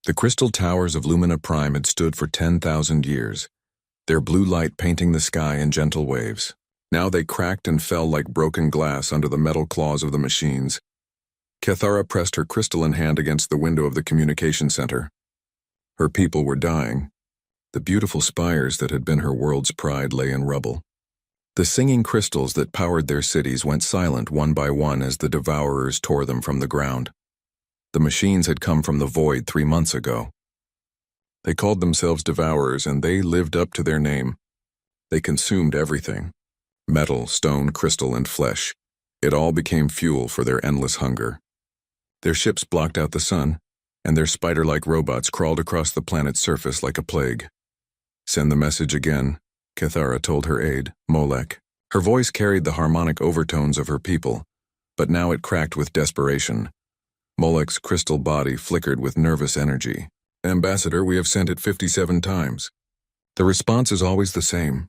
The crystal towers of Lumina Prime had stood for 10,000 years, their blue light painting the sky in gentle waves. Now they cracked and fell like broken glass under the metal claws of the machines. Kethara pressed her crystalline hand against the window of the communication center. Her people were dying. The beautiful spires that had been her world's pride lay in rubble. The singing crystals that powered their cities went silent one by one as the devourers tore them from the ground. The machines had come from the void 3 months ago. They called themselves devourers, and they lived up to their name. They consumed everything: metal, stone, crystal, and flesh. It all became fuel for their endless hunger. Their ships blocked out the sun, and their spider-like robots crawled across the planet's surface like a plague. "Send the message again," Kethara told her aide, Molech. Her voice carried the harmonic overtones of her people, but now it cracked with desperation. Molech's crystal body flickered with nervous energy. "Ambassador, we have sent it 57 times. The response is always the same."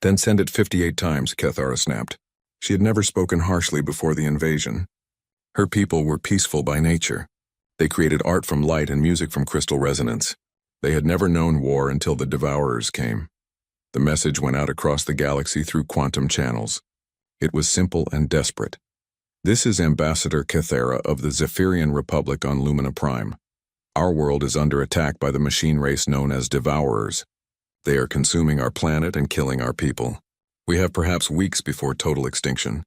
"Then send it 58 times, Kethara snapped. She had never spoken harshly before the invasion. Her people were peaceful by nature. They created art from light and music from crystal resonance. They had never known war until the devourers came. The message went out across the galaxy through quantum channels. It was simple and desperate. "This is Ambassador Kethara of the Zephyrian Republic on Lumina Prime. Our world is under attack by the machine race known as Devourers. They are consuming our planet and killing our people. We have perhaps weeks before total extinction.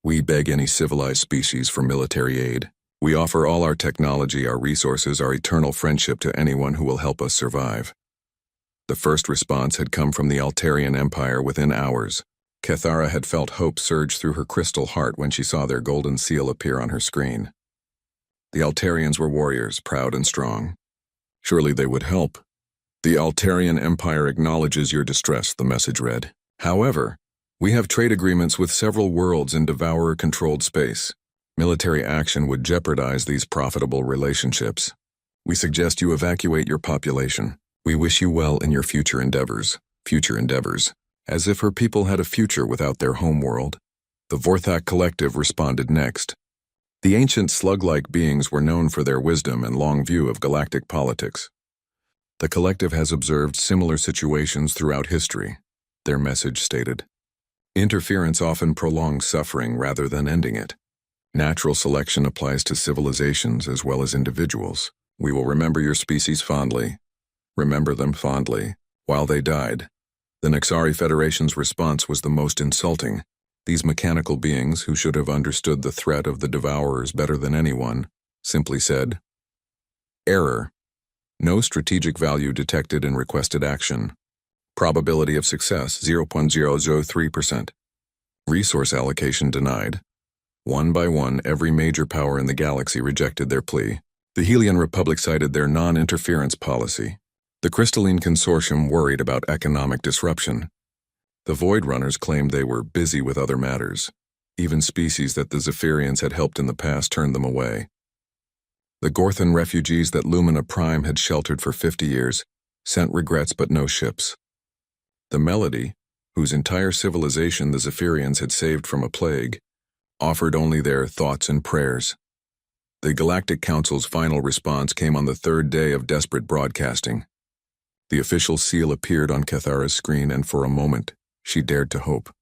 We beg any civilized species for military aid. We offer all our technology, our resources, our eternal friendship to anyone who will help us survive." The first response had come from the Altarian Empire within hours. Kethara had felt hope surge through her crystal heart when she saw their golden seal appear on her screen. The Altarians were warriors, proud and strong. Surely they would help. "The Altarian Empire acknowledges your distress," the message read. "However, we have trade agreements with several worlds in Devourer-controlled space. Military action would jeopardize these profitable relationships. We suggest you evacuate your population. We wish you well in your future endeavors." Future endeavors. As if her people had a future without their home world. The Vorthak Collective responded next. The ancient slug-like beings were known for their wisdom and long view of galactic politics. The collective has observed similar situations throughout history, their message stated. Interference often prolongs suffering rather than ending it. Natural selection applies to civilizations as well as individuals. We will remember your species fondly. Remember them fondly, while they died. The Nexari Federation's response was the most insulting. These mechanical beings, who should have understood the threat of the Devourers better than anyone, simply said, "Error. No strategic value detected in requested action. Probability of success, 0.003%. Resource allocation denied." One by one, every major power in the galaxy rejected their plea. The Helian Republic cited their non-interference policy. The Crystalline Consortium worried about economic disruption. The Void Runners claimed they were busy with other matters. Even species that the Zephyrians had helped in the past turned them away. The Gorthan refugees that Lumina Prime had sheltered for 50 years sent regrets but no ships. The Melody, whose entire civilization the Zephyrians had saved from a plague, offered only their thoughts and prayers. The Galactic Council's final response came on the third day of desperate broadcasting. The official seal appeared on Kethara's screen, and for a moment, she dared to hope.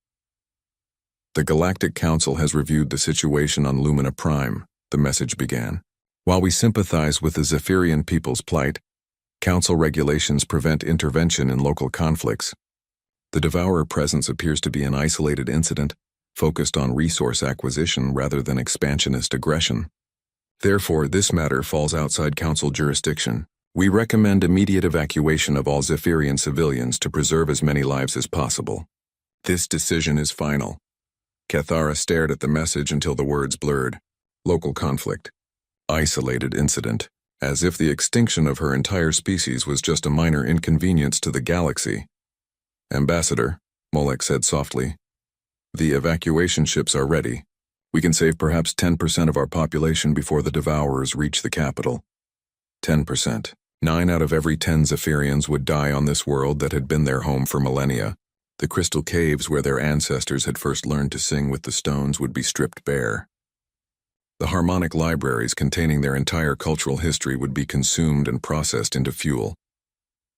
"The Galactic Council has reviewed the situation on Lumina Prime," the message began. "While we sympathize with the Zephyrian people's plight, Council regulations prevent intervention in local conflicts. The Devourer presence appears to be an isolated incident, focused on resource acquisition rather than expansionist aggression. Therefore, this matter falls outside Council jurisdiction. We recommend immediate evacuation of all Zephyrian civilians to preserve as many lives as possible. This decision is final." Kethara stared at the message until the words blurred. Local conflict. Isolated incident. As if the extinction of her entire species was just a minor inconvenience to the galaxy. "Ambassador," Molech said softly, "the evacuation ships are ready. We can save perhaps 10% of our population before the Devourers reach the capital." 10%. 9 out of every 10 Zephyrians would die on this world that had been their home for millennia. The crystal caves where their ancestors had first learned to sing with the stones would be stripped bare. The harmonic libraries containing their entire cultural history would be consumed and processed into fuel.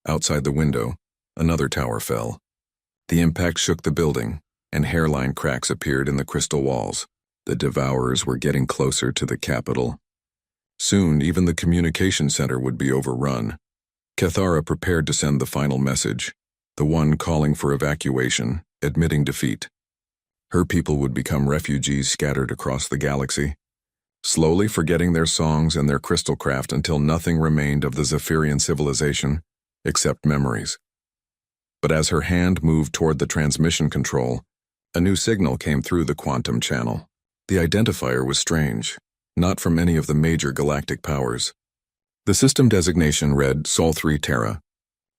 Outside the window, another tower fell. The impact shook the building, and hairline cracks appeared in the crystal walls. The devourers were getting closer to the capital. Soon, even the communication center would be overrun. Cathara prepared to send the final message, the one calling for evacuation, admitting defeat. Her people would become refugees scattered across the galaxy, slowly forgetting their songs and their crystal craft until nothing remained of the Zephyrian civilization except memories. But as her hand moved toward the transmission control, a new signal came through the quantum channel. The identifier was strange, not from any of the major galactic powers. The system designation read Sol 3 Terra,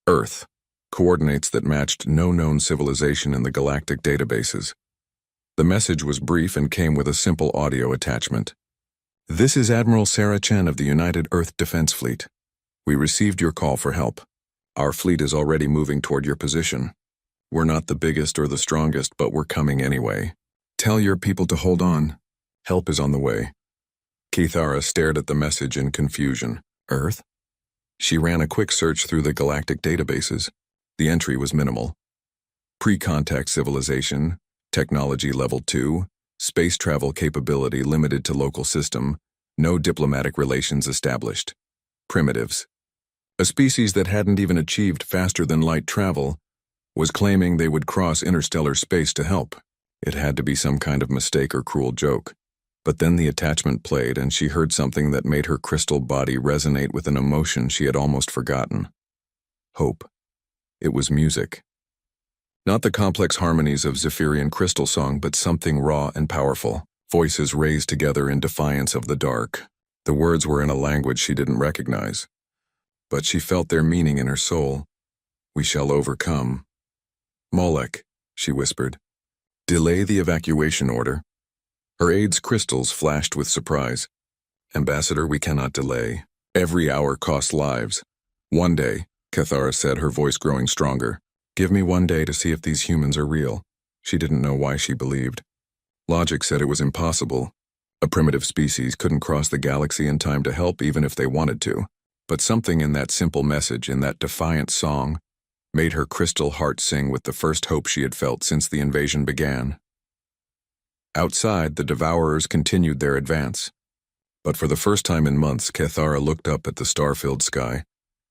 Earth, coordinates that matched no known civilization in the galactic databases. The message was brief and came with a simple audio attachment. This is Admiral Sarah Chen of the United Earth Defense Fleet. We received your call for help. Our fleet is already moving toward your position. We're not the biggest or the strongest, but we're coming anyway. Tell your people to hold on. Help is on the way. Cathara stared at the message in confusion. Earth? She ran a quick search through the galactic databases. The entry was minimal. Pre-contact civilization, technology level 2, space travel capability limited to local system, no diplomatic relations established. Primitives. A species that hadn't even achieved faster-than-light travel was claiming they would cross interstellar space to help. It had to be some kind of mistake or cruel joke. But then the attachment played and she heard something that made her crystal body resonate with an emotion she had almost forgotten. Hope. It was music. Not the complex harmonies of Zephyrian crystal song, but something raw and powerful. Voices raised together in defiance of the dark. The words were in a language she didn't recognize, but she felt their meaning in her soul. We shall overcome. Molech, she whispered. Delay the evacuation order. Her aide's crystals flashed with surprise. Ambassador, we cannot delay. Every hour costs lives. One day, Cathara said, her voice growing stronger. Give me 1 day to see if these humans are real. She didn't know why she believed. Logic said it was impossible. A primitive species couldn't cross the galaxy in time to help even if they wanted to. But something in that simple message, in that defiant song, made her crystal heart sing with the first hope she had felt since the invasion began. Outside, the devourers continued their advance. But for the first time in months, Cathara looked up at the star-filled sky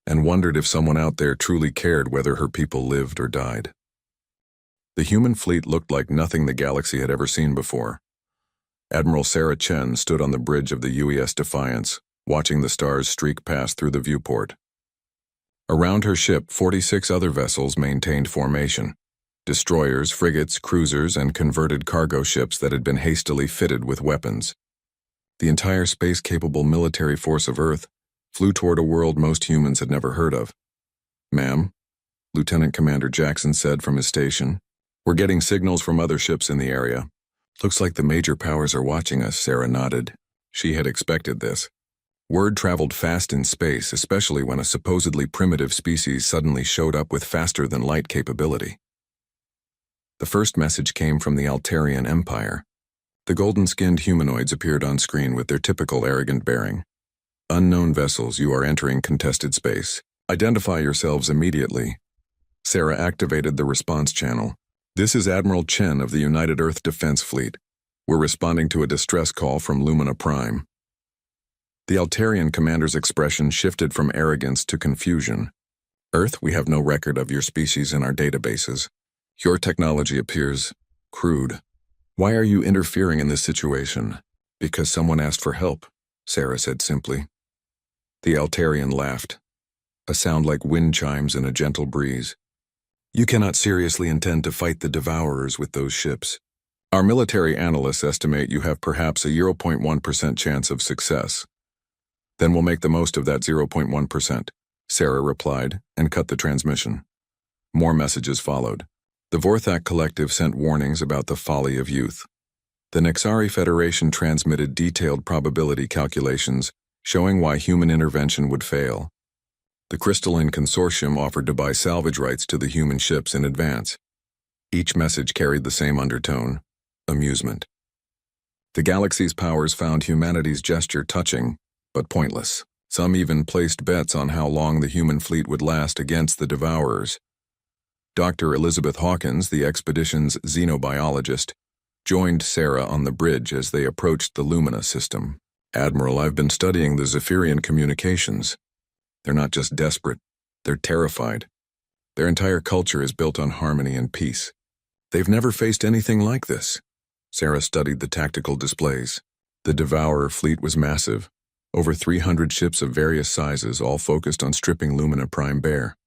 and wondered if someone out there truly cared whether her people lived or died. The human fleet looked like nothing the galaxy had ever seen before. Admiral Sarah Chen stood on the bridge of the UES Defiance, watching the stars streak past through the viewport. Around her ship, 46 other vessels maintained formation. Destroyers, frigates, cruisers, and converted cargo ships that had been hastily fitted with weapons. The entire space-capable military force of Earth flew toward a world most humans had never heard of. Ma'am, Lieutenant Commander Jackson said from his station, we're getting signals from other ships in the area. Looks like the major powers are watching us, Sarah nodded. She had expected this. Word traveled fast in space, especially when a supposedly primitive species suddenly showed up with faster-than-light capability. The first message came from the Altarian Empire. The golden-skinned humanoids appeared on screen with their typical arrogant bearing. Unknown vessels, you are entering contested space. Identify yourselves immediately. Sarah activated the response channel. This is Admiral Chen of the United Earth Defense Fleet. We're responding to a distress call from Lumina Prime. The Altarian commander's expression shifted from arrogance to confusion. Earth, we have no record of your species in our databases. Your technology appears crude. Why are you interfering in this situation? Because someone asked for help, Sarah said simply. The Altarian laughed, a sound like wind chimes in a gentle breeze. You cannot seriously intend to fight the Devourers with those ships. Our military analysts estimate you have perhaps a 0.1% chance of success. Then we'll make the most of that 0.1%, Sarah replied, and cut the transmission. More messages followed. The Vorthak Collective sent warnings about the folly of youth. The Nexari Federation transmitted detailed probability calculations showing why human intervention would fail. The Crystalline Consortium offered to buy salvage rights to the human ships in advance. Each message carried the same undertone: amusement. The galaxy's powers found humanity's gesture touching, but pointless. Some even placed bets on how long the human fleet would last against the Devourers. Dr. Elizabeth Hawkins, the expedition's xenobiologist, joined Sarah on the bridge as they approached the Lumina system. "Admiral, I've been studying the Zephyrian communications. They're not just desperate, they're terrified. Their entire culture is built on harmony and peace. They've never faced anything like this." Sarah studied the tactical displays. The Devourer fleet was massive, over 300 ships of various sizes, all focused on stripping Lumina Prime bare.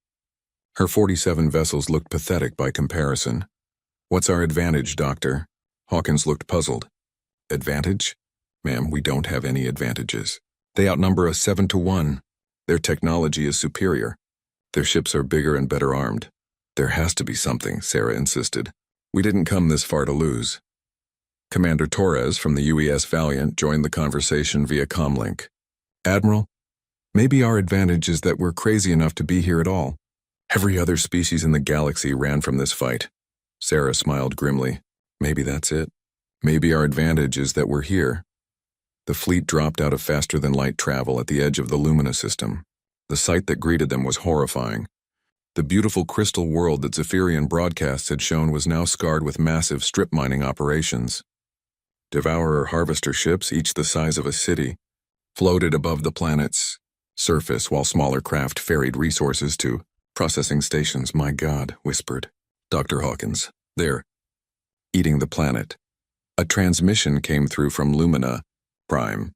Her 47 vessels looked pathetic by comparison. "What's our advantage, Doctor?" Hawkins looked puzzled. "Advantage? Ma'am, we don't have any advantages. They outnumber us 7-1. Their technology is superior. Their ships are bigger and better armed." "There has to be something," Sarah insisted. "We didn't come this far to lose." Commander Torres from the UES Valiant joined the conversation via comlink. "Admiral, maybe our advantage is that we're crazy enough to be here at all. Every other species in the galaxy ran from this fight." Sarah smiled grimly. "Maybe that's it. Maybe our advantage is that we're here." The fleet dropped out of faster-than-light travel at the edge of the Lumina system. The sight that greeted them was horrifying. The beautiful crystal world that Zephyrian broadcasts had shown was now scarred with massive strip mining operations. Devourer harvester ships, each the size of a city, floated above the planet's surface while smaller craft ferried resources to processing stations. "My God," whispered Dr. Hawkins. "They're eating the planet." A transmission came through from Lumina Prime.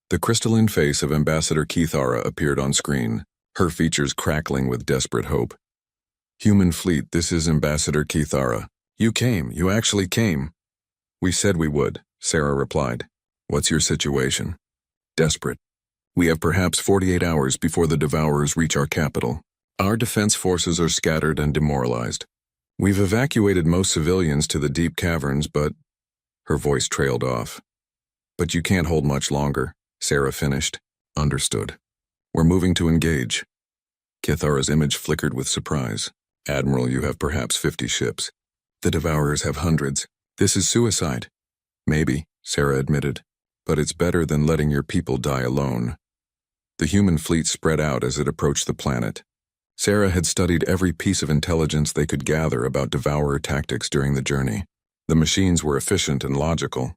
The crystalline face of Ambassador Kithara appeared on screen, her features crackling with desperate hope. "Human fleet, this is Ambassador Kithara. You came, you actually came." "We said we would," Sarah replied. "What's your situation?" "Desperate. We have perhaps 48 hours before the Devourers reach our capital. Our defense forces are scattered and demoralized. We've evacuated most civilians to the deep caverns, but—" Her voice trailed off. "But you can't hold much longer," Sarah finished. "Understood. We're moving to engage." Kithara's image flickered with surprise. "Admiral, you have perhaps 50 ships. The Devourers have hundreds. This is suicide." "Maybe," Sarah admitted, "but it's better than letting your people die alone." The human fleet spread out as it approached the planet. Sarah had studied every piece of intelligence they could gather about Devourer tactics during the journey. The machines were efficient and logical.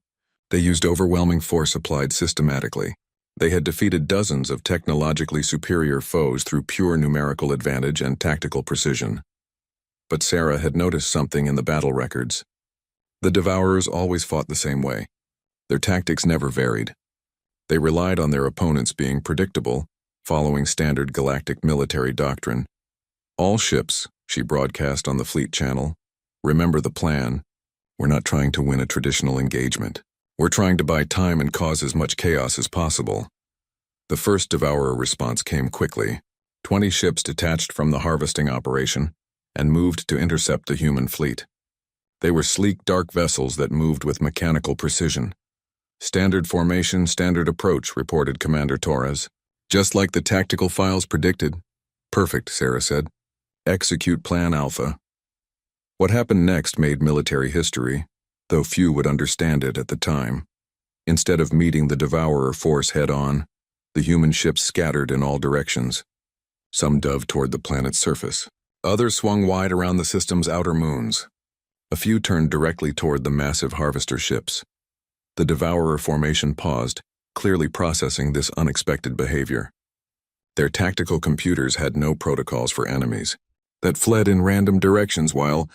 They used overwhelming force applied systematically. They had defeated dozens of technologically superior foes through pure numerical advantage and tactical precision. But Sarah had noticed something in the battle records. The Devourers always fought the same way. Their tactics never varied. They relied on their opponents being predictable, following standard galactic military doctrine. "All ships," she broadcast on the fleet channel, "remember the plan. We're not trying to win a traditional engagement. We're trying to buy time and cause as much chaos as possible." The first Devourer response came quickly. 20 ships detached from the harvesting operation and moved to intercept the human fleet. They were sleek, dark vessels that moved with mechanical precision. "Standard formation, standard approach," reported Commander Torres. "Just like the tactical files predicted." "Perfect," Sarah said. "Execute Plan Alpha." What happened next made military history, though few would understand it at the time. Instead of meeting the Devourer force head-on, the human ships scattered in all directions. Some dove toward the planet's surface. Others swung wide around the system's outer moons. A few turned directly toward the massive harvester ships. The Devourer formation paused, clearly processing this unexpected behavior. Their tactical computers had no protocols for enemies, that fled in random directions while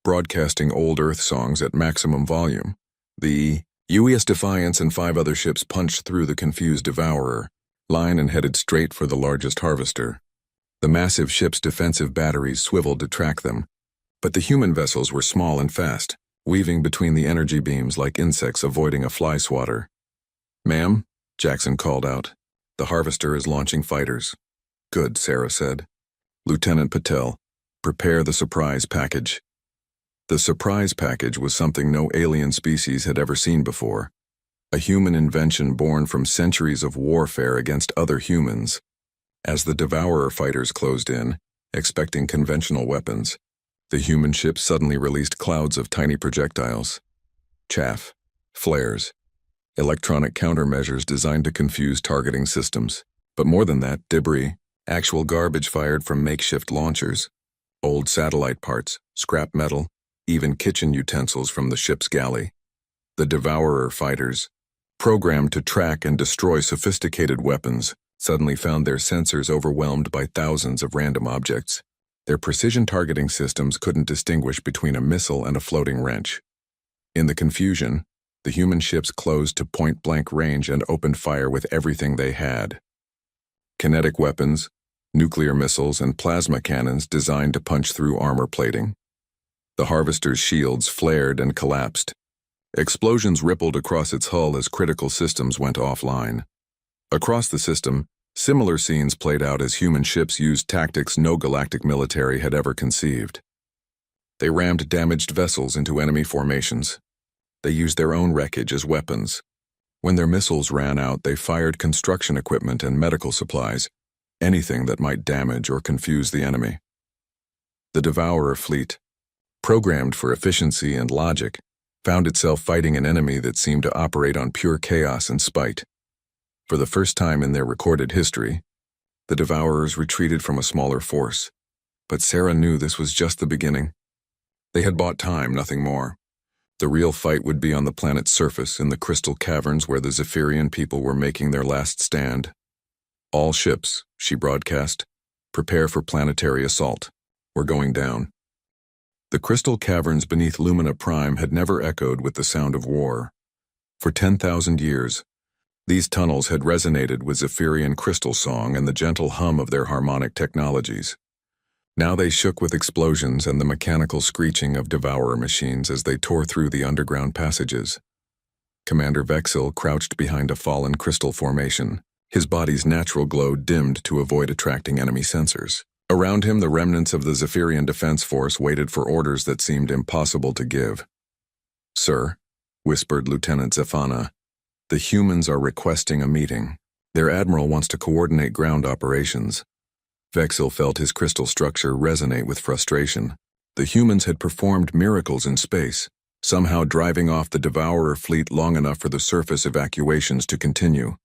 broadcasting old Earth songs at maximum volume. The UES Defiance and 5 other ships punched through the confused Devourer line and headed straight for the largest harvester. The massive ship's defensive batteries swiveled to track them, but the human vessels were small and fast, weaving between the energy beams like insects avoiding a fly swatter. "Ma'am," Jackson called out, "the harvester is launching fighters." "Good," Sarah said. "Lieutenant Patel, prepare the surprise package." The surprise package was something no alien species had ever seen before. A human invention born from centuries of warfare against other humans. As the Devourer fighters closed in, expecting conventional weapons, the human ship suddenly released clouds of tiny projectiles. Chaff. Flares, electronic countermeasures designed to confuse targeting systems. But more than that, debris, actual garbage fired from makeshift launchers, old satellite parts, scrap metal, even kitchen utensils from the ship's galley. The Devourer fighters, programmed to track and destroy sophisticated weapons, suddenly found their sensors overwhelmed by thousands of random objects. Their precision targeting systems couldn't distinguish between a missile and a floating wrench. In the confusion, the human ships closed to point-blank range and opened fire with everything they had. Kinetic weapons, nuclear missiles, and plasma cannons designed to punch through armor plating. The Harvester's shields flared and collapsed. Explosions rippled across its hull as critical systems went offline. Across the system, similar scenes played out as human ships used tactics no galactic military had ever conceived. They rammed damaged vessels into enemy formations. They used their own wreckage as weapons. When their missiles ran out, they fired construction equipment and medical supplies, anything that might damage or confuse the enemy. The Devourer fleet, programmed for efficiency and logic, found itself fighting an enemy that seemed to operate on pure chaos and spite. For the first time in their recorded history, the Devourers retreated from a smaller force. But Sarah knew this was just the beginning. They had bought time, nothing more. The real fight would be on the planet's surface in the crystal caverns where the Zephyrian people were making their last stand. All ships, she broadcast, prepare for planetary assault. We're going down. The crystal caverns beneath Lumina Prime had never echoed with the sound of war. For 10,000 years, these tunnels had resonated with Zephyrian crystal song and the gentle hum of their harmonic technologies. Now they shook with explosions and the mechanical screeching of Devourer machines as they tore through the underground passages. Commander Vexil crouched behind a fallen crystal formation, his body's natural glow dimmed to avoid attracting enemy sensors. Around him, the remnants of the Zephyrian Defense Force waited for orders that seemed impossible to give. "Sir," whispered Lieutenant Zephana, "the humans are requesting a meeting. Their admiral wants to coordinate ground operations." Vexil felt his crystal structure resonate with frustration. The humans had performed miracles in space, somehow driving off the Devourer fleet long enough for the surface evacuations to continue.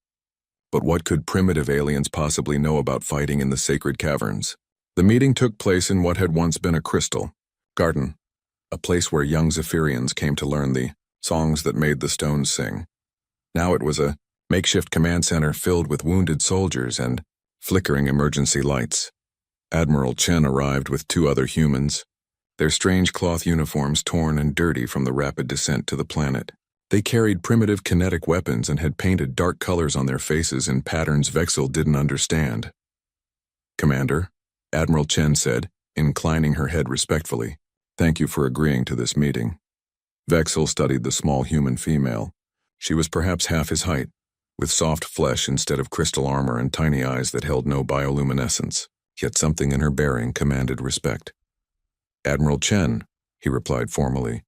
But what could primitive aliens possibly know about fighting in the sacred caverns? The meeting took place in what had once been a crystal garden, a place where young Zephyrians came to learn the songs that made the stones sing. Now it was a makeshift command center filled with wounded soldiers and flickering emergency lights. Admiral Chen arrived with 2 other humans, their strange cloth uniforms torn and dirty from the rapid descent to the planet. They carried primitive kinetic weapons and had painted dark colors on their faces in patterns Vexil didn't understand. "Commander," Admiral Chen said, inclining her head respectfully, "thank you for agreeing to this meeting." Vexil studied the small human female. She was perhaps half his height, with soft flesh instead of crystal armor and tiny eyes that held no bioluminescence, yet something in her bearing commanded respect. "Admiral Chen," he replied formally,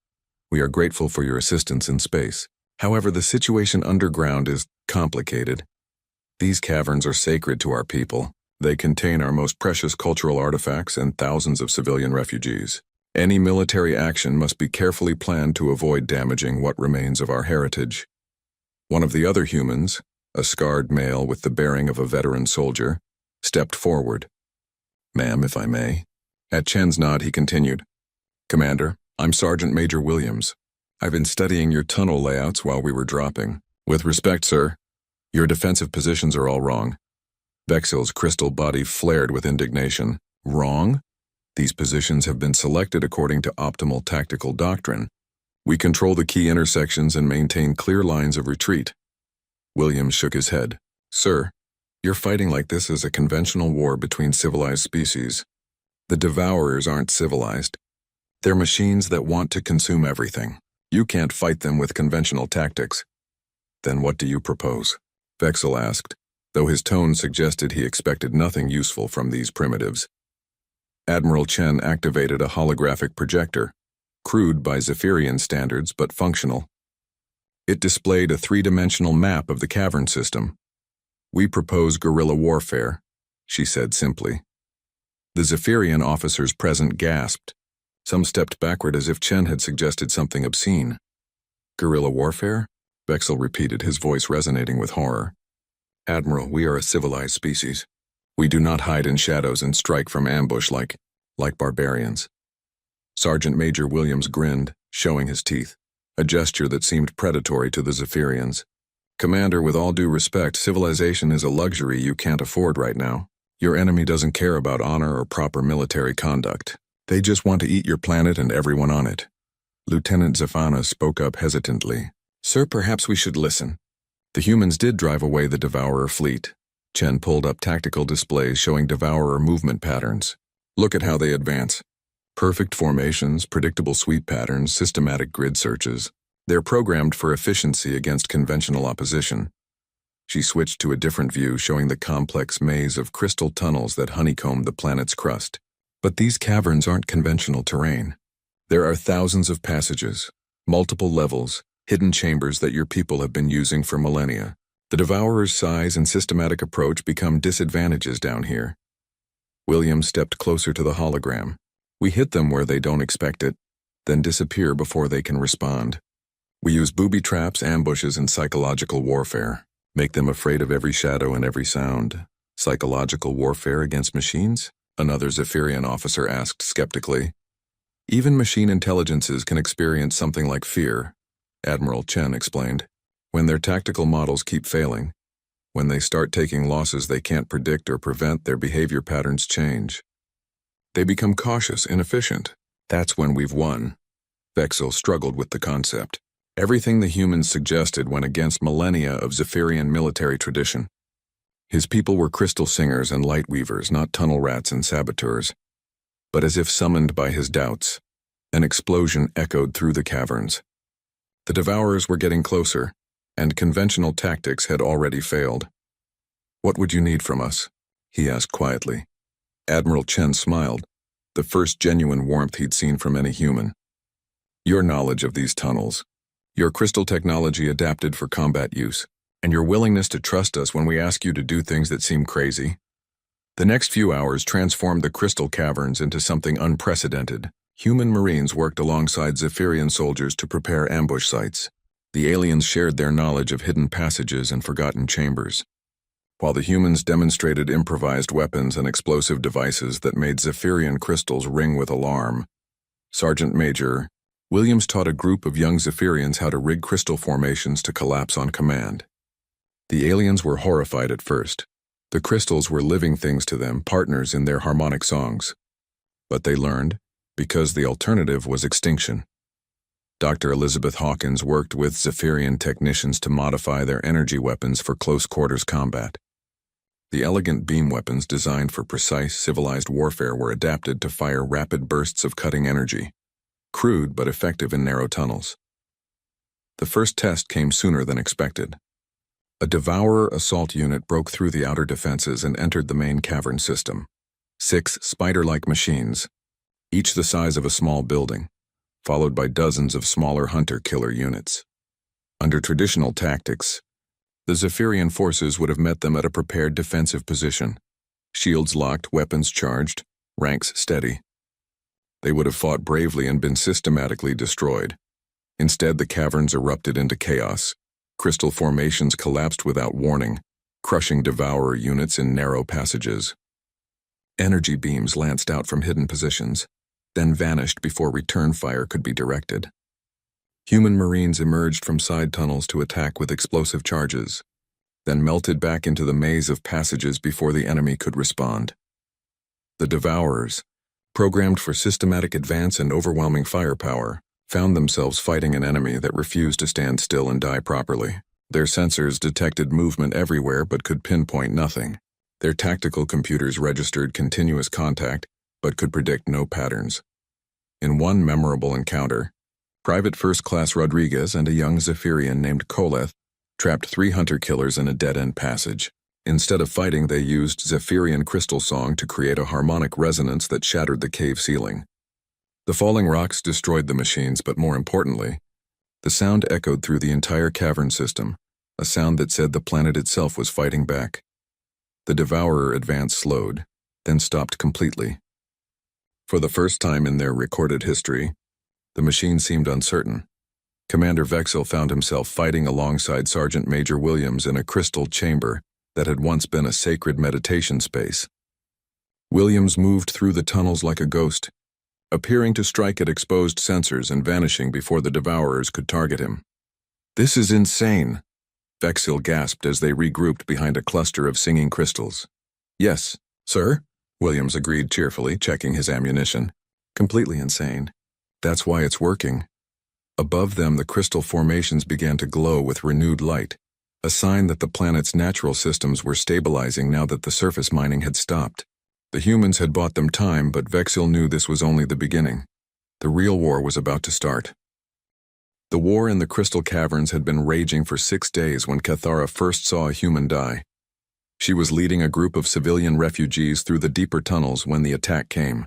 "we are grateful for your assistance in space. However, the situation underground is complicated. These caverns are sacred to our people. They contain our most precious cultural artifacts and thousands of civilian refugees. Any military action must be carefully planned to avoid damaging what remains of our heritage." One of the other humans, a scarred male with the bearing of a veteran soldier, stepped forward. "Ma'am, if I may." At Chen's nod, he continued, "Commander, I'm Sergeant Major Williams. I've been studying your tunnel layouts while we were dropping. With respect, sir, your defensive positions are all wrong." Vexil's crystal body flared with indignation. "Wrong? These positions have been selected according to optimal tactical doctrine. We control the key intersections and maintain clear lines of retreat." Williams shook his head. "Sir, you're fighting like this is a conventional war between civilized species. The Devourers aren't civilized. They're machines that want to consume everything. You can't fight them with conventional tactics." "Then what do you propose?" Vexil asked, though his tone suggested he expected nothing useful from these primitives. Admiral Chen activated a holographic projector, crude by Zephyrian standards but functional. It displayed a 3-dimensional map of the cavern system. "We propose guerrilla warfare," she said simply. The Zephyrian officers present gasped. Some stepped backward as if Chen had suggested something obscene. Guerrilla warfare? Vexel repeated, his voice resonating with horror. Admiral, we are a civilized species. We do not hide in shadows and strike from ambush like barbarians. Sergeant Major Williams grinned, showing his teeth, a gesture that seemed predatory to the Zephyrians. Commander, with all due respect, civilization is a luxury you can't afford right now. Your enemy doesn't care about honor or proper military conduct. They just want to eat your planet and everyone on it. Lieutenant Zafana spoke up hesitantly. Sir, perhaps we should listen. The humans did drive away the Devourer fleet. Chen pulled up tactical displays showing Devourer movement patterns. Look at how they advance. Perfect formations, predictable sweep patterns, systematic grid searches. They're programmed for efficiency against conventional opposition. She switched to a different view showing the complex maze of crystal tunnels that honeycomb the planet's crust. But these caverns aren't conventional terrain. There are thousands of passages, multiple levels, hidden chambers that your people have been using for millennia. The Devourer's size and systematic approach become disadvantages down here. William stepped closer to the hologram. We hit them where they don't expect it, then disappear before they can respond. We use booby traps, ambushes, and psychological warfare. Make them afraid of every shadow and every sound. Psychological warfare against machines? Another Zephyrian officer asked skeptically. Even machine intelligences can experience something like fear, Admiral Chen explained. When their tactical models keep failing, when they start taking losses they can't predict or prevent, their behavior patterns change. They become cautious, inefficient. That's when we've won. Vexel struggled with the concept. Everything the humans suggested went against millennia of Zephyrian military tradition. His people were crystal singers and light weavers, not tunnel rats and saboteurs. But as if summoned by his doubts, an explosion echoed through the caverns. The Devourers were getting closer, and conventional tactics had already failed. What would you need from us? He asked quietly. Admiral Chen smiled, the first genuine warmth he'd seen from any human. Your knowledge of these tunnels, your crystal technology adapted for combat use, and your willingness to trust us when we ask you to do things that seem crazy. The next few hours transformed the crystal caverns into something unprecedented. Human Marines worked alongside Zephyrian soldiers to prepare ambush sites. The aliens shared their knowledge of hidden passages and forgotten chambers, while the humans demonstrated improvised weapons and explosive devices that made Zephyrian crystals ring with alarm. Sergeant Major Williams taught a group of young Zephyrians how to rig crystal formations to collapse on command. The aliens were horrified at first. The crystals were living things to them, partners in their harmonic songs. But they learned, because the alternative was extinction. Dr. Elizabeth Hawkins worked with Zephyrian technicians to modify their energy weapons for close-quarters combat. The elegant beam weapons designed for precise, civilized warfare were adapted to fire rapid bursts of cutting energy, crude but effective in narrow tunnels. The first test came sooner than expected. A Devourer assault unit broke through the outer defenses and entered the main cavern system. 6 spider-like machines, each the size of a small building, followed by dozens of smaller hunter-killer units. Under traditional tactics, the Zephyrian forces would have met them at a prepared defensive position. Shields locked, weapons charged, ranks steady. They would have fought bravely and been systematically destroyed. Instead, the caverns erupted into chaos. Crystal formations collapsed without warning, crushing Devourer units in narrow passages. Energy beams lanced out from hidden positions, then vanished before return fire could be directed. Human Marines emerged from side tunnels to attack with explosive charges, then melted back into the maze of passages before the enemy could respond. The Devourers, programmed for systematic advance and overwhelming firepower, found themselves fighting an enemy that refused to stand still and die properly. Their sensors detected movement everywhere but could pinpoint nothing. Their tactical computers registered continuous contact but could predict no patterns. In one memorable encounter, Private First Class Rodriguez and a young Zephyrian named Koleth trapped 3 hunter-killers in a dead-end passage. Instead of fighting, they used Zephyrian crystal song to create a harmonic resonance that shattered the cave ceiling. The falling rocks destroyed the machines, but more importantly, the sound echoed through the entire cavern system, a sound that said the planet itself was fighting back. The Devourer advance slowed, then stopped completely. For the first time in their recorded history, the machine seemed uncertain. Commander Vexel found himself fighting alongside Sergeant Major Williams in a crystal chamber that had once been a sacred meditation space. Williams moved through the tunnels like a ghost, appearing to strike at exposed sensors and vanishing before the Devourers could target him. "This is insane," Vexil gasped as they regrouped behind a cluster of singing crystals. "Yes, sir," Williams agreed cheerfully, checking his ammunition. "Completely insane. That's why it's working." Above them, the crystal formations began to glow with renewed light, a sign that the planet's natural systems were stabilizing now that the surface mining had stopped. The humans had bought them time, but Vexil knew this was only the beginning. The real war was about to start. The war in the crystal caverns had been raging for 6 days when Cathara first saw a human die. She was leading a group of civilian refugees through the deeper tunnels when the attack came.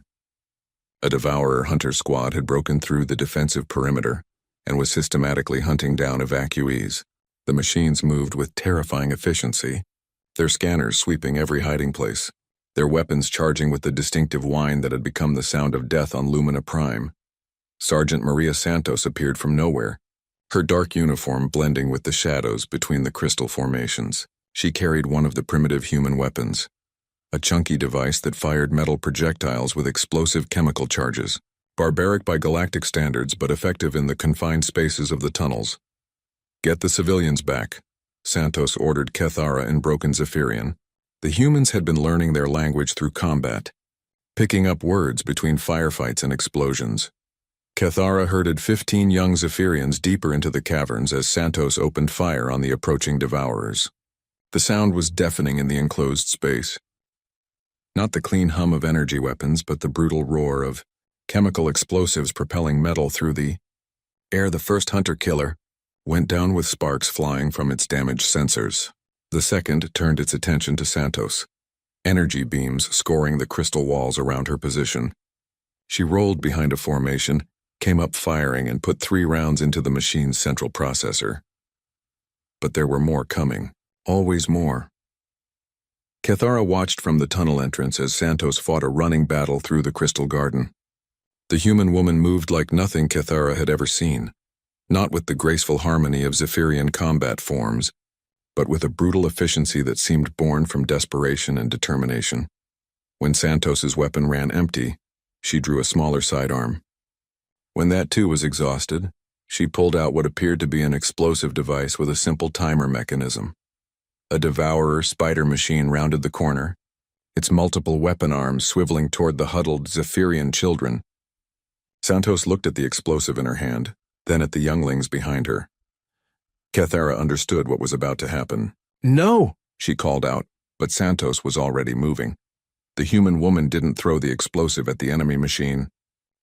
A Devourer hunter squad had broken through the defensive perimeter and was systematically hunting down evacuees. The machines moved with terrifying efficiency, their scanners sweeping every hiding place, their weapons charging with the distinctive whine that had become the sound of death on Lumina Prime. Sergeant Maria Santos appeared from nowhere, her dark uniform blending with the shadows between the crystal formations. She carried one of the primitive human weapons, a chunky device that fired metal projectiles with explosive chemical charges, barbaric by galactic standards but effective in the confined spaces of the tunnels. "Get the civilians back," Santos ordered Cathara in broken Zephyrian. The humans had been learning their language through combat, picking up words between firefights and explosions. Cathara herded 15 young Zephyrians deeper into the caverns as Santos opened fire on the approaching Devourers. The sound was deafening in the enclosed space. Not the clean hum of energy weapons, but the brutal roar of chemical explosives propelling metal through the air. The first hunter-killer went down with sparks flying from its damaged sensors. The second turned its attention to Santos, energy beams scoring the crystal walls around her position. She rolled behind a formation, came up firing, and put 3 rounds into the machine's central processor. But there were more coming, always more. Cathara watched from the tunnel entrance as Santos fought a running battle through the crystal garden. The human woman moved like nothing Cathara had ever seen, not with the graceful harmony of Zephyrian combat forms, but with a brutal efficiency that seemed born from desperation and determination. When Santos's weapon ran empty, she drew a smaller sidearm. When that too was exhausted, she pulled out what appeared to be an explosive device with a simple timer mechanism. A Devourer spider machine rounded the corner, its multiple weapon arms swiveling toward the huddled Zephyrian children. Santos looked at the explosive in her hand, then at the younglings behind her. Cathara understood what was about to happen. "No!" she called out, but Santos was already moving. The human woman didn't throw the explosive at the enemy machine.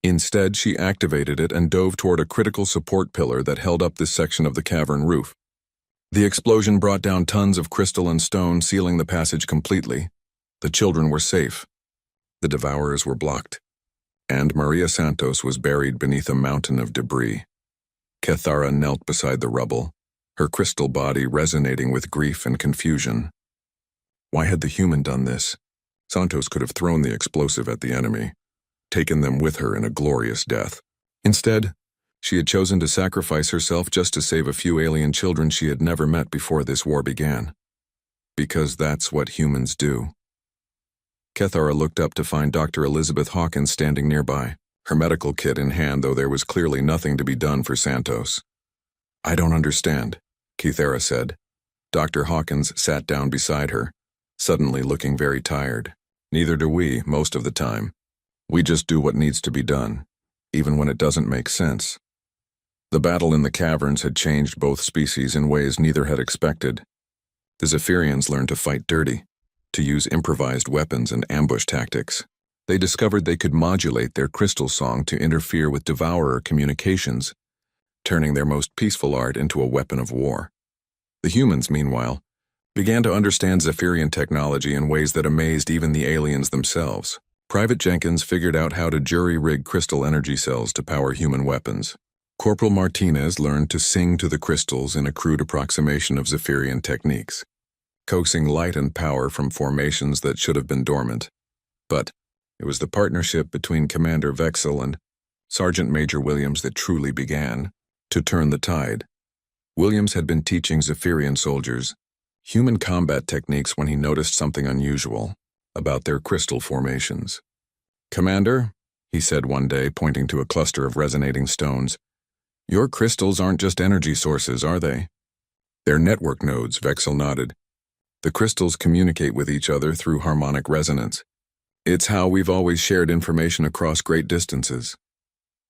Instead, she activated it and dove toward a critical support pillar that held up this section of the cavern roof. The explosion brought down tons of crystal and stone, sealing the passage completely. The children were safe. The Devourers were blocked, and Maria Santos was buried beneath a mountain of debris. Cathara knelt beside the rubble, her crystal body resonating with grief and confusion. Why had the human done this? Santos could have thrown the explosive at the enemy, taken them with her in a glorious death. Instead, she had chosen to sacrifice herself just to save a few alien children she had never met before this war began. Because that's what humans do. Cathara looked up to find Dr. Elizabeth Hawkins standing nearby, her medical kit in hand, though there was clearly nothing to be done for Santos. "I don't understand," Cathara said. Dr. Hawkins sat down beside her, suddenly looking very tired. "Neither do we, most of the time. We just do what needs to be done, even when it doesn't make sense." The battle in the caverns had changed both species in ways neither had expected. The Zephyrians learned to fight dirty, to use improvised weapons and ambush tactics. They discovered they could modulate their crystal song to interfere with Devourer communications, turning their most peaceful art into a weapon of war. The humans, meanwhile, began to understand Zephyrian technology in ways that amazed even the aliens themselves. Private Jenkins figured out how to jury-rig crystal energy cells to power human weapons. Corporal Martinez learned to sing to the crystals in a crude approximation of Zephyrian techniques, coaxing light and power from formations that should have been dormant. But it was the partnership between Commander Vexel and Sergeant Major Williams that truly began. To turn the tide, Williams had been teaching Zephyrian soldiers human combat techniques when he noticed something unusual about their crystal formations. "Commander," he said one day, pointing to a cluster of resonating stones, "your crystals aren't just energy sources, are they?" "They're network nodes," Vexel nodded. "The crystals communicate with each other through harmonic resonance. It's how we've always shared information across great distances."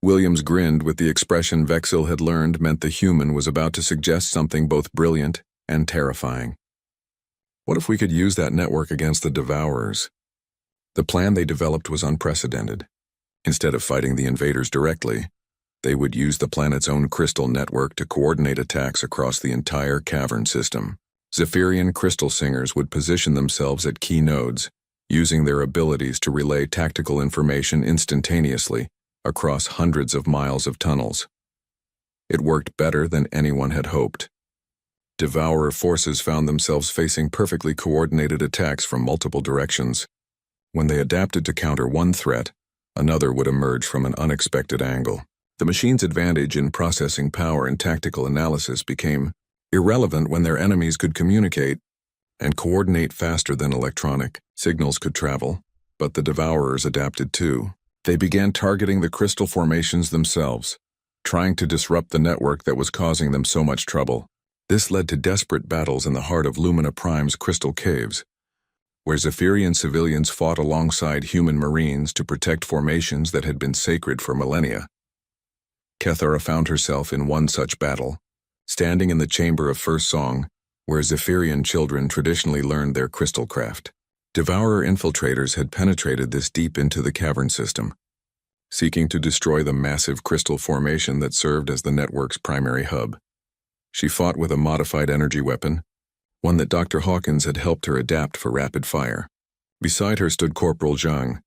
Williams grinned with the expression Vexel had learned meant the human was about to suggest something both brilliant and terrifying. "What if we could use that network against the Devourers?" The plan they developed was unprecedented. Instead of fighting the invaders directly, they would use the planet's own crystal network to coordinate attacks across the entire cavern system. Zephyrian crystal singers would position themselves at key nodes, using their abilities to relay tactical information instantaneously across hundreds of miles of tunnels. It worked better than anyone had hoped. Devourer forces found themselves facing perfectly coordinated attacks from multiple directions. When they adapted to counter one threat, another would emerge from an unexpected angle. The machine's advantage in processing power and tactical analysis became irrelevant when their enemies could communicate and coordinate faster than electronic signals could travel. But the Devourers adapted too. They began targeting the crystal formations themselves, trying to disrupt the network that was causing them so much trouble. This led to desperate battles in the heart of Lumina Prime's crystal caves, where Zephyrian civilians fought alongside human marines to protect formations that had been sacred for millennia. Kethara found herself in one such battle, standing in the chamber of First Song, where Zephyrian children traditionally learned their crystal craft. Devourer infiltrators had penetrated this deep into the cavern system, seeking to destroy the massive crystal formation that served as the network's primary hub. She fought with a modified energy weapon, one that Dr. Hawkins had helped her adapt for rapid fire. Beside her stood Corporal Zhang,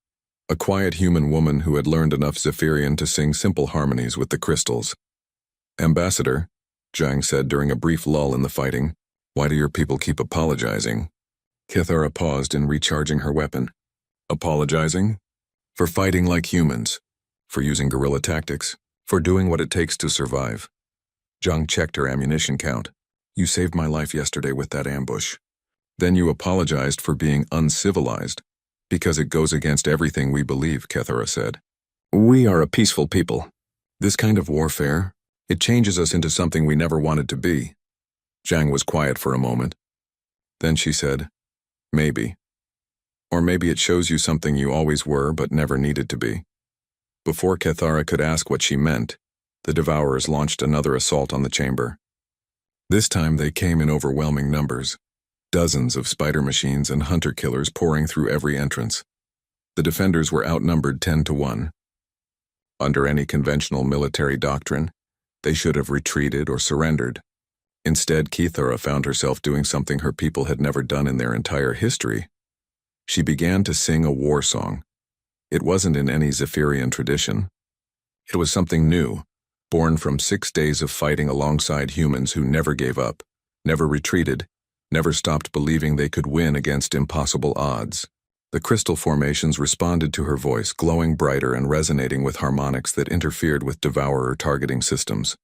a quiet human woman who had learned enough Zephyrian to sing simple harmonies with the crystals. "Ambassador," Zhang said during a brief lull in the fighting, "why do your people keep apologizing?" Kethara paused in recharging her weapon. "Apologizing? For fighting like humans, for using guerrilla tactics, for doing what it takes to survive." Zhang checked her ammunition count. "You saved my life yesterday with that ambush. Then you apologized for being uncivilized, because it goes against everything we believe," Kethara said. "We are a peaceful people. This kind of warfare, it changes us into something we never wanted to be." Zhang was quiet for a moment. Then she said, "Maybe. Or maybe it shows you something you always were but never needed to be." Before Kethara could ask what she meant, the Devourers launched another assault on the chamber. This time they came in overwhelming numbers, dozens of spider machines and hunter-killers pouring through every entrance. The defenders were outnumbered 10-1. Under any conventional military doctrine, they should have retreated or surrendered. Instead, Kethara found herself doing something her people had never done in their entire history. She began to sing a war song. It wasn't in any Zephyrian tradition. It was something new, born from 6 days of fighting alongside humans who never gave up, never retreated, never stopped believing they could win against impossible odds. The crystal formations responded to her voice, glowing brighter and resonating with harmonics that interfered with Devourer targeting systems.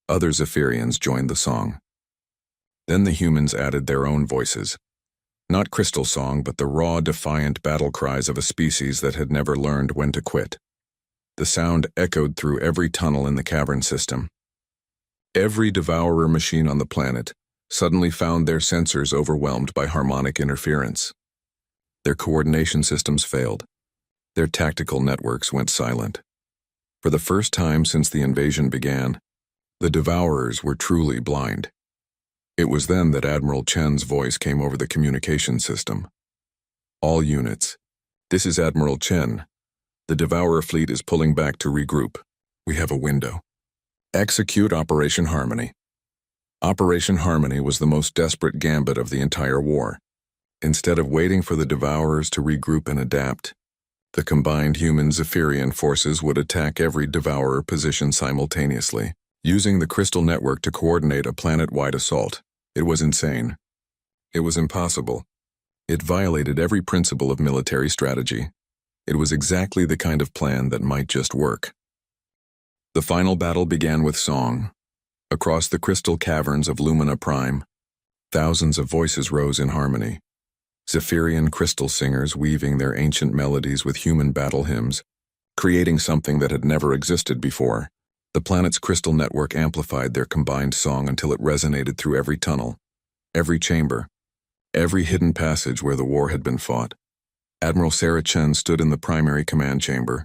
Other Zephyrians joined the song. Then the humans added their own voices. Not crystal song, but the raw, defiant battle cries of a species that had never learned when to quit. The sound echoed through every tunnel in the cavern system. Every Devourer machine on the planet suddenly found their sensors overwhelmed by harmonic interference. Their coordination systems failed. Their tactical networks went silent. For the first time since the invasion began, the Devourers were truly blind. It was then that Admiral Chen's voice came over the communication system. "All units. This is Admiral Chen. The Devourer fleet is pulling back to regroup. We have a window. Execute Operation Harmony." Operation Harmony was the most desperate gambit of the entire war. Instead of waiting for the Devourers to regroup and adapt, the combined human Zephyrian forces would attack every Devourer position simultaneously, using the crystal network to coordinate a planet-wide assault. It was insane. It was impossible. It violated every principle of military strategy. It was exactly the kind of plan that might just work. The final battle began with song. Across the crystal caverns of Lumina Prime, thousands of voices rose in harmony. Zephyrian crystal singers weaving their ancient melodies with human battle hymns, creating something that had never existed before. The planet's crystal network amplified their combined song until it resonated through every tunnel, every chamber, every hidden passage where the war had been fought. Admiral Sarah Chen stood in the primary command chamber,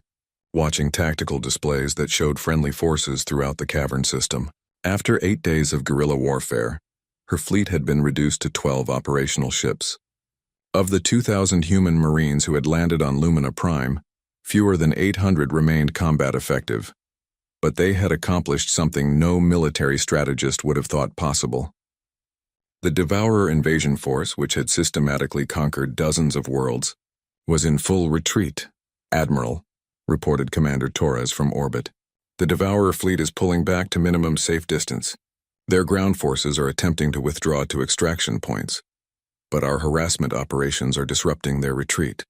watching tactical displays that showed friendly forces throughout the cavern system. After 8 days of guerrilla warfare, her fleet had been reduced to 12 operational ships. Of the 2,000 human Marines who had landed on Lumina Prime, fewer than 800 remained combat effective. But they had accomplished something no military strategist would have thought possible. The Devourer invasion force, which had systematically conquered dozens of worlds, was in full retreat. "Admiral," reported Commander Torres from orbit, "the Devourer fleet is pulling back to minimum safe distance. Their ground forces are attempting to withdraw to extraction points, but our harassment operations are disrupting their retreat."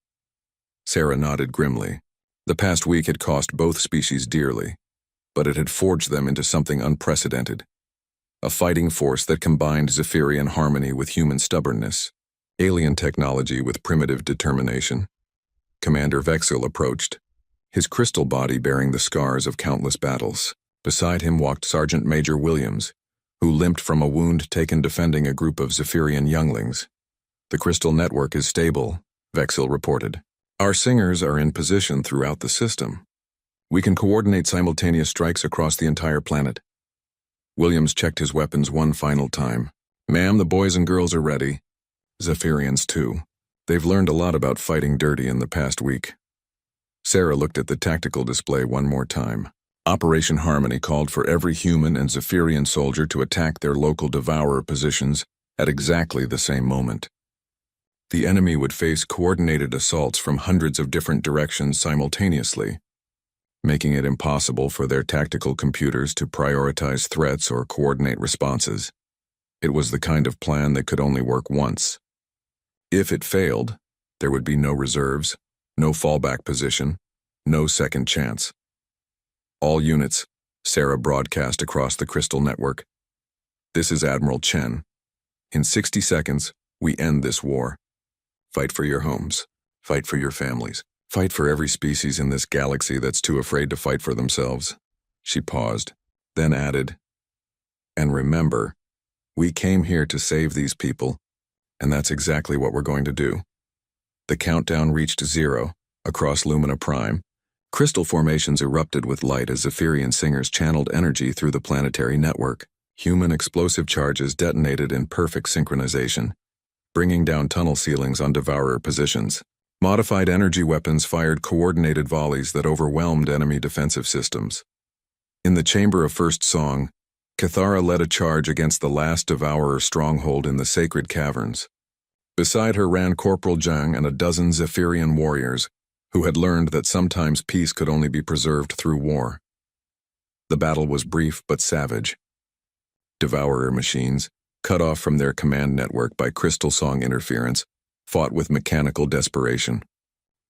Sarah nodded grimly. The past week had cost both species dearly, but it had forged them into something unprecedented. A fighting force that combined Zephyrian harmony with human stubbornness, alien technology with primitive determination. Commander Vexil approached, his crystal body bearing the scars of countless battles. Beside him walked Sergeant Major Williams, who limped from a wound taken defending a group of Zephyrian younglings. "The crystal network is stable," Vexil reported. "Our singers are in position throughout the system. We can coordinate simultaneous strikes across the entire planet." Williams checked his weapons one final time. "Ma'am, the boys and girls are ready. Zephyrians too. They've learned a lot about fighting dirty in the past week." Sarah looked at the tactical display one more time. Operation Harmony called for every human and Zephyrian soldier to attack their local Devourer positions at exactly the same moment. The enemy would face coordinated assaults from hundreds of different directions simultaneously, making it impossible for their tactical computers to prioritize threats or coordinate responses. It was the kind of plan that could only work once. If it failed, there would be no reserves, no fallback position, no second chance. "All units," Sarah broadcast across the crystal network. "This is Admiral Chen. In 60 seconds, we end this war. Fight for your homes. Fight for your families. Fight for every species in this galaxy that's too afraid to fight for themselves." She paused, then added, "And remember, we came here to save these people, and that's exactly what we're going to do." The countdown reached 0 across Lumina Prime. Crystal formations erupted with light as Zephyrian singers channeled energy through the planetary network. Human explosive charges detonated in perfect synchronization, bringing down tunnel ceilings on Devourer positions. Modified energy weapons fired coordinated volleys that overwhelmed enemy defensive systems. In the Chamber of First Song, Cathara led a charge against the last Devourer stronghold in the sacred caverns. Beside her ran Corporal Zhang and a dozen Zephyrian warriors, who had learned that sometimes peace could only be preserved through war. The battle was brief but savage. Devourer machines, cut off from their command network by crystal song interference, fought with mechanical desperation.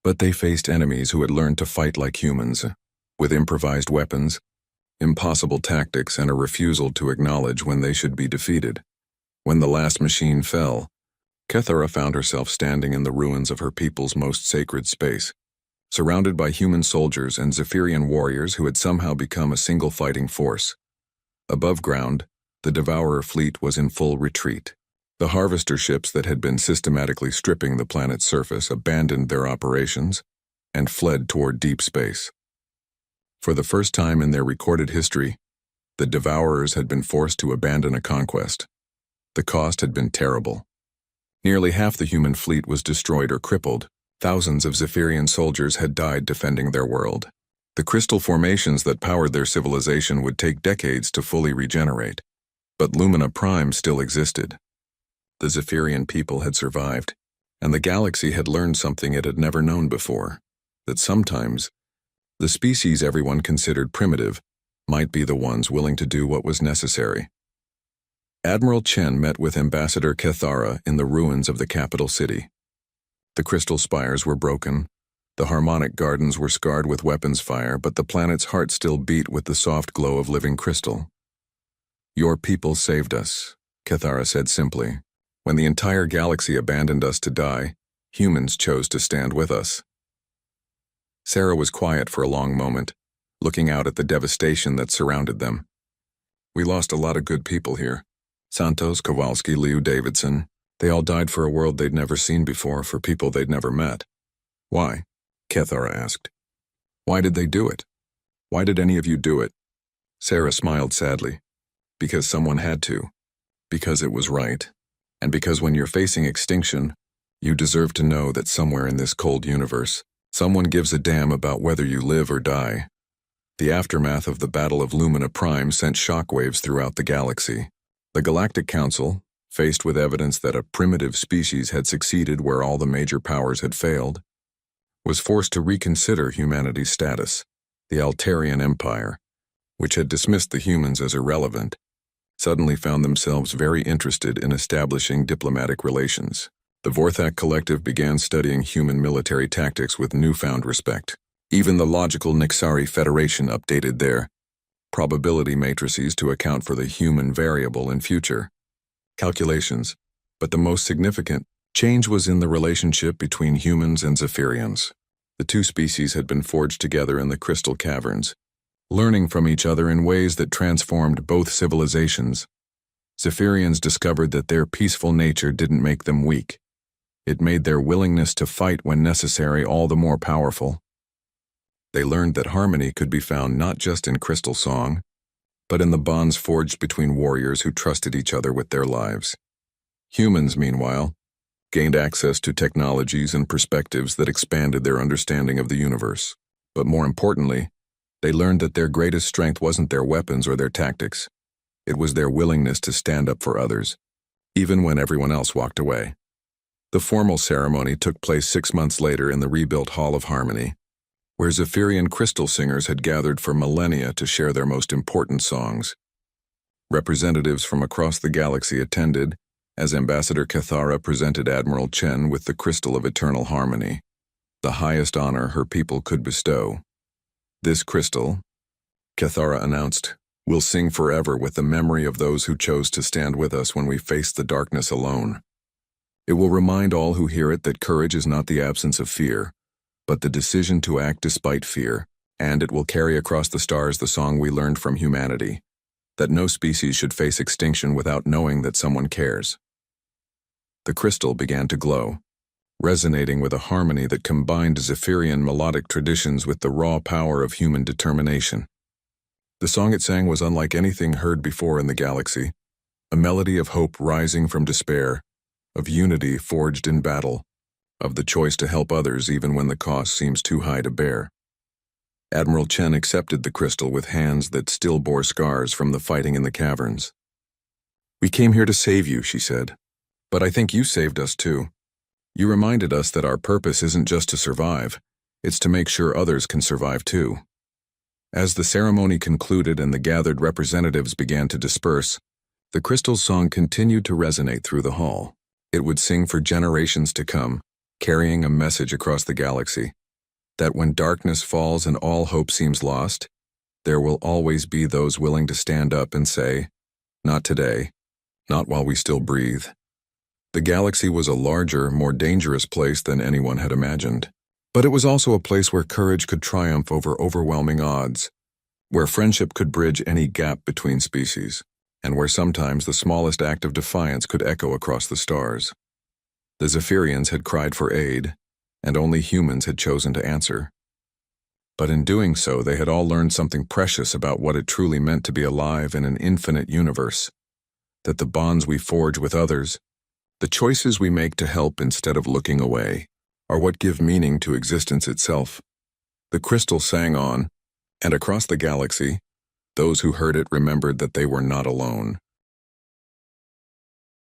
But they faced enemies who had learned to fight like humans, with improvised weapons, impossible tactics, and a refusal to acknowledge when they should be defeated. When the last machine fell, Cathara found herself standing in the ruins of her people's most sacred space, surrounded by human soldiers and Zephyrian warriors who had somehow become a single fighting force. Above ground, the Devourer fleet was in full retreat. The harvester ships that had been systematically stripping the planet's surface abandoned their operations and fled toward deep space. For the first time in their recorded history, the Devourers had been forced to abandon a conquest. The cost had been terrible. Nearly half the human fleet was destroyed or crippled. Thousands of Zephyrian soldiers had died defending their world. The crystal formations that powered their civilization would take decades to fully regenerate. But Lumina Prime still existed. The Zephyrian people had survived, and the galaxy had learned something it had never known before, that sometimes the species everyone considered primitive might be the ones willing to do what was necessary. Admiral Chen met with Ambassador Cathara in the ruins of the capital city. The crystal spires were broken, the harmonic gardens were scarred with weapons fire, but the planet's heart still beat with the soft glow of living crystal. Your people saved us, Cathara said simply. When the entire galaxy abandoned us to die, humans chose to stand with us. Sarah was quiet for a long moment, looking out at the devastation that surrounded them. We lost a lot of good people here. Santos, Kowalski, Liu Davidson. They all died for a world they'd never seen before, for people they'd never met. Why? Cathara asked. Why did they do it? Why did any of you do it? Sarah smiled sadly. Because someone had to. Because it was right. And because when you're facing extinction, you deserve to know that somewhere in this cold universe, someone gives a damn about whether you live or die. The aftermath of the Battle of Lumina Prime sent shockwaves throughout the galaxy. The Galactic Council, faced with evidence that a primitive species had succeeded where all the major powers had failed, was forced to reconsider humanity's status. The Altarian Empire, which had dismissed the humans as irrelevant, suddenly found themselves very interested in establishing diplomatic relations. The Vorthak Collective began studying human military tactics with newfound respect. Even the logical Nixari Federation updated their probability matrices to account for the human variable in future calculations, but the most significant change was in the relationship between humans and Zephyrians. The two species had been forged together in the crystal caverns, learning from each other in ways that transformed both civilizations. Zephyrians discovered that their peaceful nature didn't make them weak. It made their willingness to fight when necessary all the more powerful. They learned that harmony could be found not just in crystal song, but in the bonds forged between warriors who trusted each other with their lives. Humans, meanwhile, gained access to technologies and perspectives that expanded their understanding of the universe. But more importantly, they learned that their greatest strength wasn't their weapons or their tactics. It was their willingness to stand up for others, even when everyone else walked away. The formal ceremony took place 6 months later in the rebuilt Hall of Harmony, where Zephyrian crystal singers had gathered for millennia to share their most important songs. Representatives from across the galaxy attended, as Ambassador Cathara presented Admiral Chen with the Crystal of Eternal Harmony, the highest honor her people could bestow. This crystal, Cathara announced, will sing forever with the memory of those who chose to stand with us when we faced the darkness alone. It will remind all who hear it that courage is not the absence of fear, but the decision to act despite fear, and it will carry across the stars the song we learned from humanity, that no species should face extinction without knowing that someone cares. The crystal began to glow, resonating with a harmony that combined Zephyrian melodic traditions with the raw power of human determination. The song it sang was unlike anything heard before in the galaxy, a melody of hope rising from despair, of unity forged in battle, of the choice to help others even when the cost seems too high to bear. Admiral Chen accepted the crystal with hands that still bore scars from the fighting in the caverns. "We came here to save you," she said. "But I think you saved us too. You reminded us that our purpose isn't just to survive, it's to make sure others can survive too." As the ceremony concluded and the gathered representatives began to disperse, the crystal's song continued to resonate through the hall. It would sing for generations to come, carrying a message across the galaxy, that when darkness falls and all hope seems lost, there will always be those willing to stand up and say, "Not today, not while we still breathe." The galaxy was a larger, more dangerous place than anyone had imagined. But it was also a place where courage could triumph over overwhelming odds, where friendship could bridge any gap between species, and where sometimes the smallest act of defiance could echo across the stars. The Zephyrians had cried for aid, and only humans had chosen to answer. But in doing so, they had all learned something precious about what it truly meant to be alive in an infinite universe, that the bonds we forge with others, the choices we make to help instead of looking away, are what give meaning to existence itself. The crystal sang on, and across the galaxy, those who heard it remembered that they were not alone.